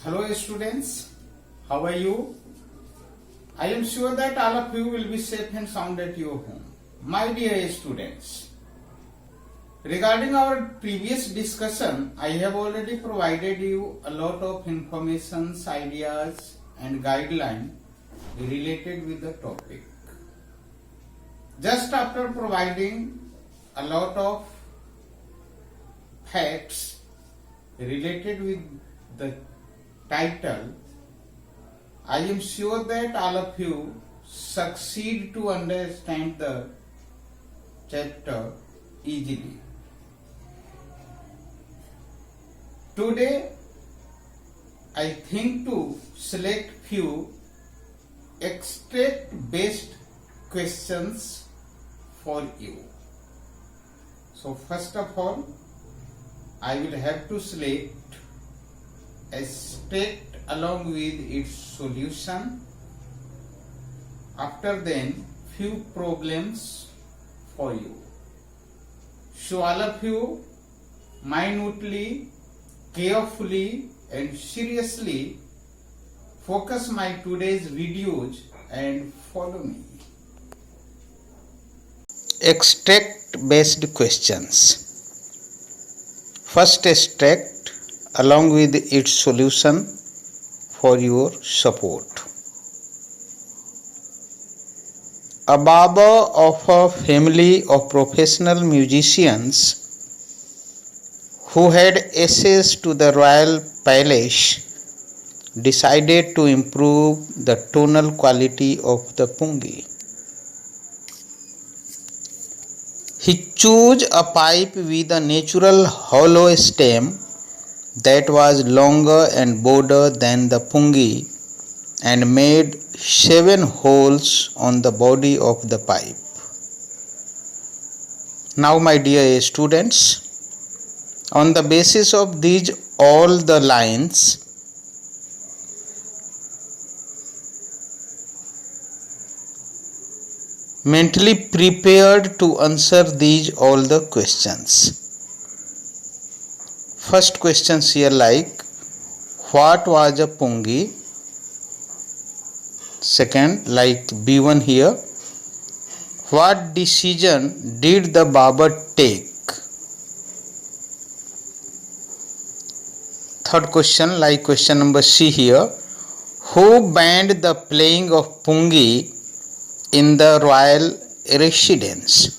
Hello students, how are you? I am sure that all of you will be safe and sound at your home. My dear students, regarding our previous discussion, I have already provided you a lot of informations, ideas and guidelines related with the topic. Just after providing a lot of facts related with the title, I am sure that all of you succeed to understand the chapter easily. Today, I think to select few extract-based questions for you. So first of all, I will have to select extract along with its solution. After then, few problems for you. So all of you minutely, carefully and seriously focus my today's videos and follow me. Extract based questions. First extract along with its solution for your support. A barber of a family of professional musicians who had access to the royal palace decided to improve the tonal quality of the pungi. He chose a pipe with a natural hollow stem that was longer and broader than the pungi and made 7 holes on the body of the pipe. Now, my dear students, on the basis of these all the lines, mentally prepared to answer these all the questions. First questions here like, what was a pungi? Second, like B1 here, what decision did the barber take? Third question, like question number C here, who banned the playing of pungi in the royal residence?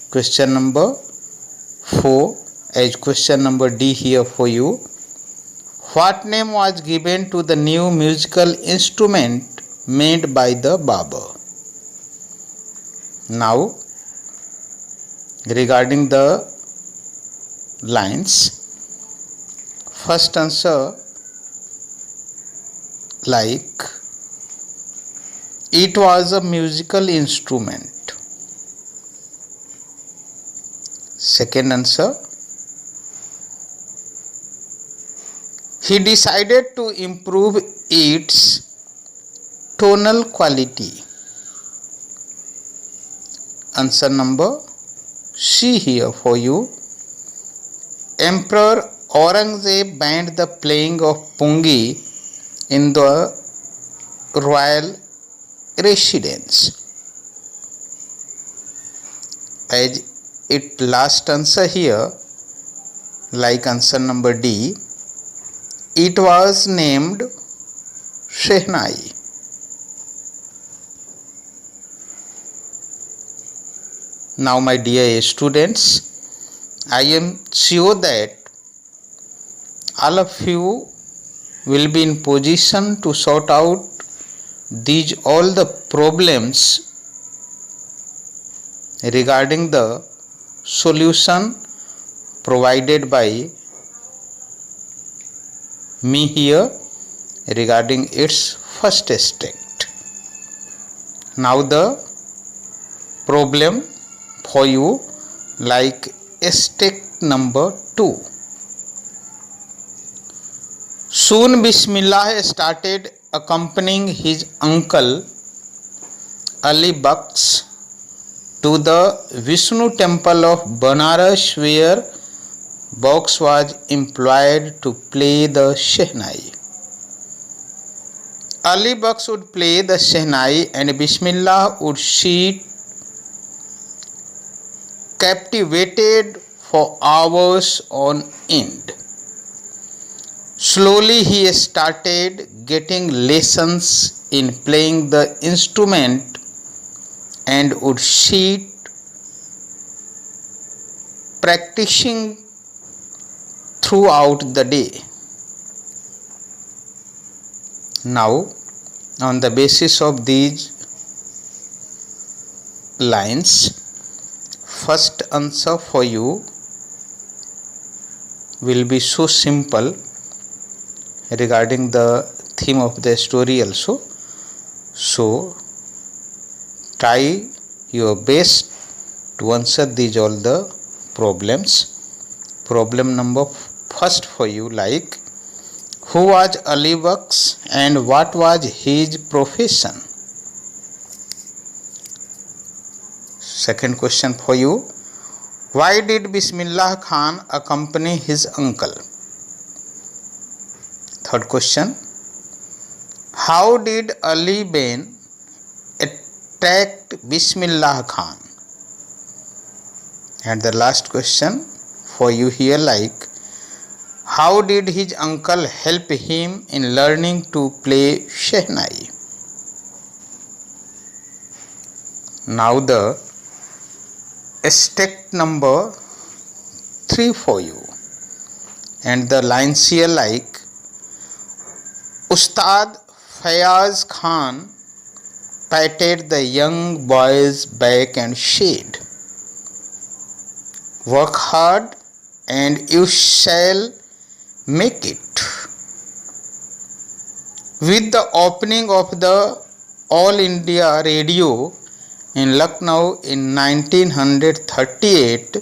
Question number 4, as question number D here for you. What name was given to the new musical instrument made by the barber? Now, regarding the lines, first answer like, it was a musical instrument. Second answer, he decided to improve its tonal quality. Answer number C here for you. Emperor Aurangzeb banned the playing of pungi in the royal residence. As it last answer here, like answer number D, it was named Shehnai. Now, my dear students, I am sure that all of you will be in position to sort out these all the problems regarding the solution provided by me here regarding its first extract. Now the problem for you like extract number 2. Soon Bismillah started accompanying his uncle Ali Baksh to the Vishnu temple of Banaras, where box was employed to play the Shehnai. Ali Bux would play the Shehnai and Bismillah would sit captivated for hours on end. Slowly he started getting lessons in playing the instrument and would sit practicing throughout the day. Now, on the basis of these lines, first answer for you will be so simple regarding the theme of the story also. So, try your best to answer these all the problems. Problem number first for you, like, who was Ali Bux and what was his profession? Second question for you, why did Bismillah Khan accompany his uncle? Third question, how did Ali Ben attack Bismillah Khan? And the last question for you here, like, how did his uncle help him in learning to play Shehnai? Now the step number 3 for you, and the lines here like, Ustad Fayaz Khan patted the young boy's back and said, work hard and you shall make it. With the opening of the All India Radio in Lucknow in 1938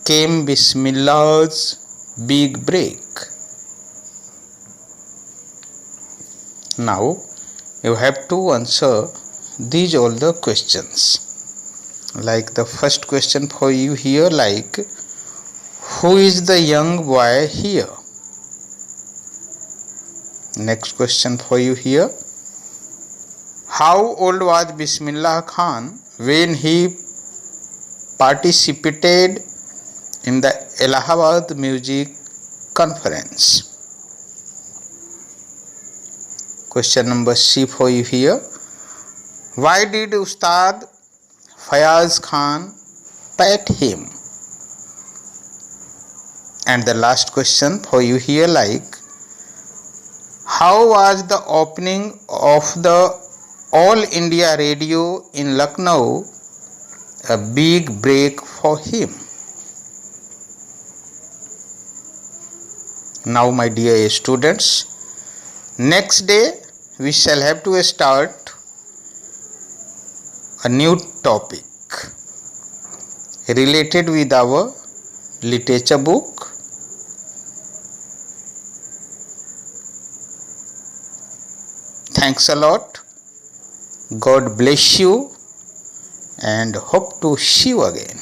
came Bismillah's big break. Now you have to answer these all the questions. Like the first question for you here, like, who is the young boy here? Next question for you here, how old was Bismillah Khan when he participated in the Allahabad Music Conference? Question number C for you here, why did Ustad Fayaz Khan pat him? And the last question for you here, like, how was the opening of the All India Radio in Lucknow a big break for him? Now, my dear students, next day we shall have to start a new topic related with our literature book. Thanks a lot. God bless you and hope to see you again.